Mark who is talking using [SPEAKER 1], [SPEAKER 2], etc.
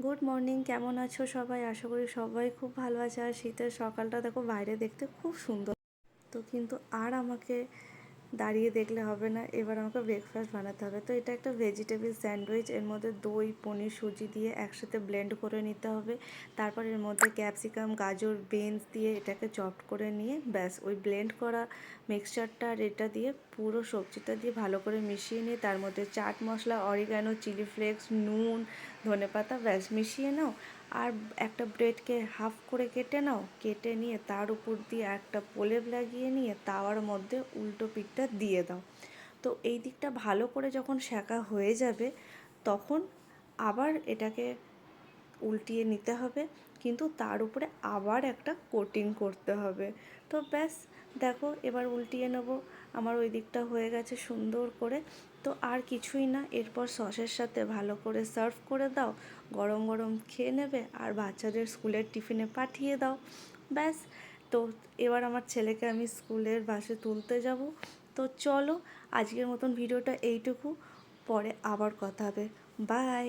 [SPEAKER 1] Good morning, কেমন আছো সবাই? আশা করি সবাই খুব ভালো আছে। আর শীতের সকালটা দেখো, বাইরে দেখতে খুব সুন্দর। তো কিন্তু আর আমাকে দাঁড়িয়ে দেখলে হবে না, এবার আমাকে ব্রেকফাস্ট বানাতে হবে। তো এটা একটা ভেজিটেবল স্যান্ডউইচ। এর মধ্যে দই, পনির, সুজি দিয়ে একসাথে ব্লেন্ড করে নিতে হবে। তারপর এর মধ্যে ক্যাপসিকাম, গাজর, বিনস দিয়ে এটাকে চপ করে নিয়ে ব্যাস ওই ব্লেন্ড করা মিক্সচারটা আর এটা দিয়ে পুরো সবজিটা দিয়ে ভালো করে মিশিয়ে নিয়ে তার মধ্যে chaat masala, oregano, chilli flakes, নুন, ধনেপাতা ব্যাস মিশিয়ে নাও। আর একটা ব্রেডকে হাফ করে কেটে নাও, কেটে নিয়ে তার উপর দিয়ে একটা প্রলেপ লাগিয়ে নিয়ে তাওয়ার মধ্যে উল্টো পিঠটা দিয়ে দাও। তো এই দিকটা ভালো করে যখন সেঁকা হয়ে যাবে তখন আবার এটাকে উল্টিয়ে নিতে হবে, কিন্তু তার উপরে আবার একটা কোটিং করতে হবে। তো ব্যাস দেখো, এবার উল্টিয়ে নেব। আমার ওই দিকটা হয়ে গেছে সুন্দর করে। তো আর কিছুই না, এরপর সসের সাথে ভালো করে সার্ভ করে দাও। গরম গরম খেয়ে নেবে আর বাচ্চাদের স্কুলের টিফিনে পাঠিয়ে দাও। ব্যাস। তো এবার আমার ছেলেকে আমি স্কুলের বাসে তুলতে যাব। তো চলো, আজকের মতন ভিডিওটা এইটুকু। পরে আবার কথা হবে। বাই।